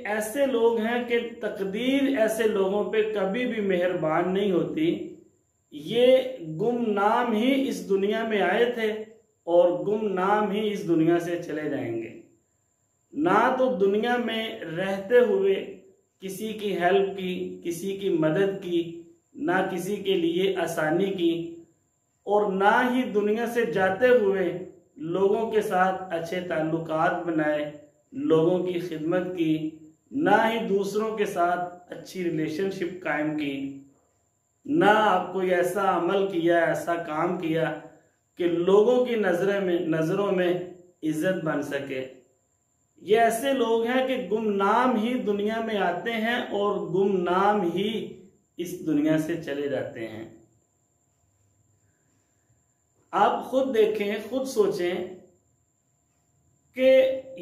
ऐसे लोग हैं कि तकदीर ऐसे लोगों पे कभी भी मेहरबान नहीं होती। ये गुमनाम ही इस दुनिया में आए थे और गुमनाम ही इस दुनिया से चले जाएंगे। ना तो दुनिया में रहते हुए किसी की हेल्प की, किसी की मदद की, ना किसी के लिए आसानी की, और ना ही दुनिया से जाते हुए लोगों के साथ अच्छे ताल्लुकात बनाए, लोगों की खिदमत की, ना ही दूसरों के साथ अच्छी रिलेशनशिप कायम की, ना आप कोई ऐसा अमल किया, ऐसा काम किया कि लोगों की नज़रों में इज्जत बन सके। ये ऐसे लोग हैं कि गुमनाम ही दुनिया में आते हैं और गुमनाम ही इस दुनिया से चले जाते हैं। आप खुद देखें, खुद सोचें कि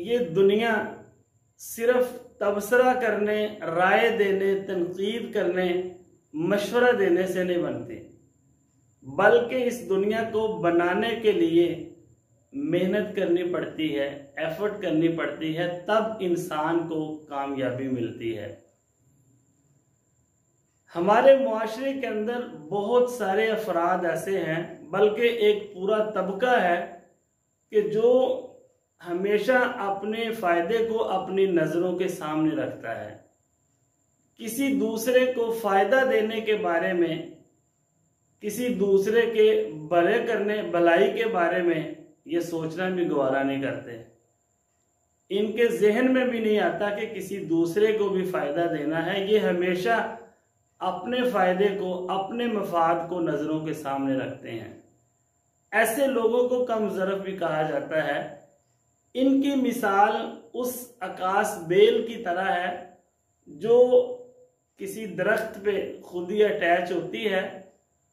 ये दुनिया सिर्फ तबसरा करने, राय देने, तनकीद करने, मशवरा देने से नहीं बनती, बल्कि इस दुनिया को बनाने के लिए मेहनत करनी पड़ती है, एफर्ट करनी पड़ती है, तब इंसान को कामयाबी मिलती है। हमारे मुआशरे के अंदर बहुत सारे अफराद ऐसे हैं, बल्कि एक पूरा तबका है कि जो हमेशा अपने फायदे को अपनी नजरों के सामने रखता है। किसी दूसरे को फायदा देने के बारे में, किसी दूसरे के भले करने, भलाई के बारे में ये सोचना भी गवारा नहीं करते। इनके जहन में भी नहीं आता कि किसी दूसरे को भी फायदा देना है। ये हमेशा अपने फायदे को, अपने मफाद को नजरों के सामने रखते हैं। ऐसे लोगों को कम ज़रफ़ भी कहा जाता है। इनकी मिसाल उस आकाश बेल की तरह है जो किसी दरख्त पे खुद ही अटैच होती है।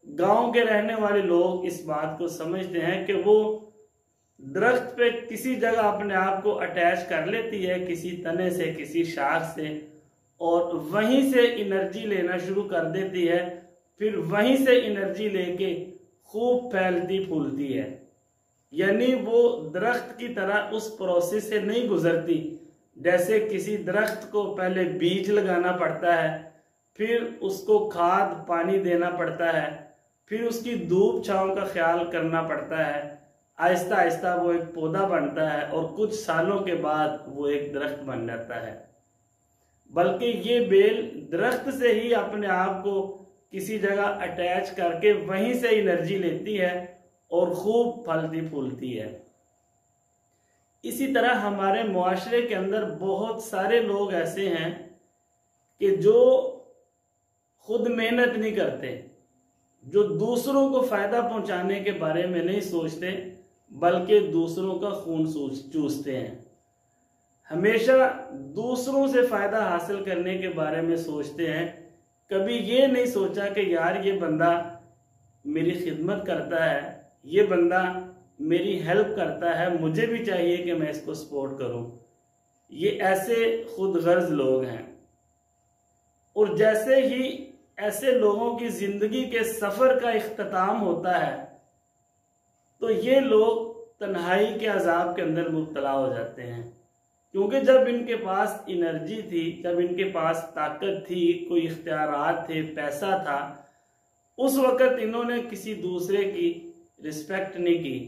गांव के रहने वाले लोग इस बात को समझते हैं कि वो दरख्त पे किसी जगह अपने आप को अटैच कर लेती है, किसी तने से, किसी शाख से, और वहीं से एनर्जी लेना शुरू कर देती है। फिर वहीं से एनर्जी लेके खूब फैलती फूलती है। यानी वो दरख्त की तरह उस प्रोसेस से नहीं गुजरती। जैसे किसी दरख्त को पहले बीज लगाना पड़ता है, फिर उसको खाद पानी देना पड़ता है, फिर उसकी धूप छांव का ख्याल करना पड़ता है, आहिस्ता आहिस्ता वो एक पौधा बनता है और कुछ सालों के बाद वो एक दरख्त बन जाता है। बल्कि ये बेल दरख्त से ही अपने आप को किसी जगह अटैच करके वहीं से एनर्जी लेती है और खूब फलती फूलती है। इसी तरह हमारे मुआशरे के अंदर बहुत सारे लोग ऐसे हैं कि जो खुद मेहनत नहीं करते, जो दूसरों को फायदा पहुंचाने के बारे में नहीं सोचते, बल्कि दूसरों का खून चूसते हैं। हमेशा दूसरों से फायदा हासिल करने के बारे में सोचते हैं। कभी ये नहीं सोचा कि यार ये बंदा मेरी खिदमत करता है, ये बंदा मेरी हेल्प करता है, मुझे भी चाहिए कि मैं इसको सपोर्ट करूं। ये ऐसे खुद गर्ज लोग हैं। और जैसे ही ऐसे लोगों की जिंदगी के सफर का इख्तिताम होता है तो ये लोग तन्हाई के अजाब के अंदर मुब्तला हो जाते हैं। क्योंकि जब इनके पास एनर्जी थी, जब इनके पास ताकत थी, कोई इख्तियारात थे, पैसा था, उस वक़्त इन्होंने किसी दूसरे की रिस्पेक्ट नहीं की,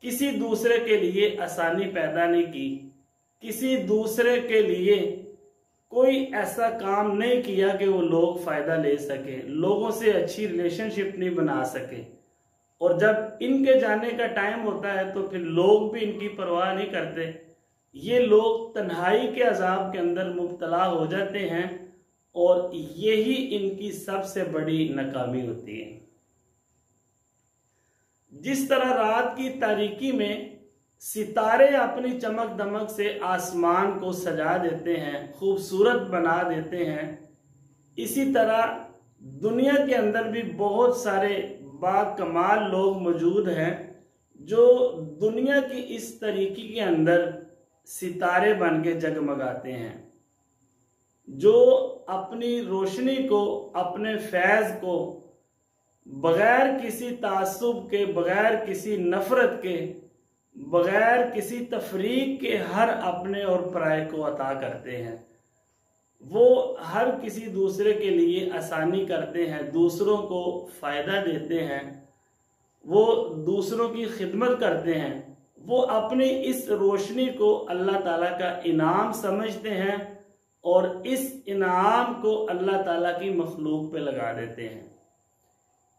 किसी दूसरे के लिए आसानी पैदा नहीं की, किसी दूसरे के लिए कोई ऐसा काम नहीं किया कि वो लोग फ़ायदा ले सके, लोगों से अच्छी रिलेशनशिप नहीं बना सके। और जब इनके जाने का टाइम होता है तो फिर लोग भी इनकी परवाह नहीं करते। ये लोग तन्हाई के अजाब के अंदर मुब्तला हो जाते हैं और यही इनकी सबसे बड़ी नाकामी होती है। जिस तरह रात की तारीकी में सितारे अपनी चमक दमक से आसमान को सजा देते हैं, खूबसूरत बना देते हैं, इसी तरह दुनिया के अंदर भी बहुत सारे बाकमाल लोग मौजूद हैं जो दुनिया की इस तरीके के अंदर सितारे बन के जगमगाते हैं, जो अपनी रोशनी को, अपने फैज़ को बगैर किसी तासुब के, बगैर किसी नफरत के, बगैर किसी तफरीक के हर अपने और पराये को अता करते हैं। वो हर किसी दूसरे के लिए आसानी करते हैं, दूसरों को फायदा देते हैं, वो दूसरों की खिदमत करते हैं, वो अपनी इस रोशनी को अल्लाह ताला का इनाम समझते हैं और इस इनाम को अल्लाह ताला की मखलूक पे लगा देते हैं।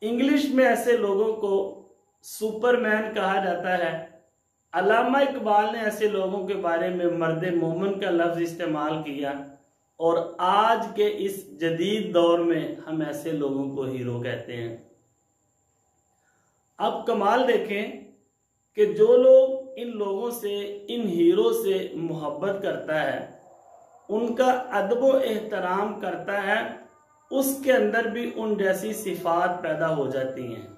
इंग्लिश में ऐसे लोगों को सुपरमैन कहा जाता है। अल्लामा इकबाल ने ऐसे लोगों के बारे में मर्द मोमिन का लफ्ज इस्तेमाल किया और आज के इस जदीद दौर में हम ऐसे लोगों को हीरो कहते हैं। अब कमाल देखें कि जो लोग इन लोगों से, इन हीरो से मोहब्बत करता है, उनका अदब व एहतराम करता है, उसके अंदर भी उन जैसी सिफात पैदा हो जाती हैं।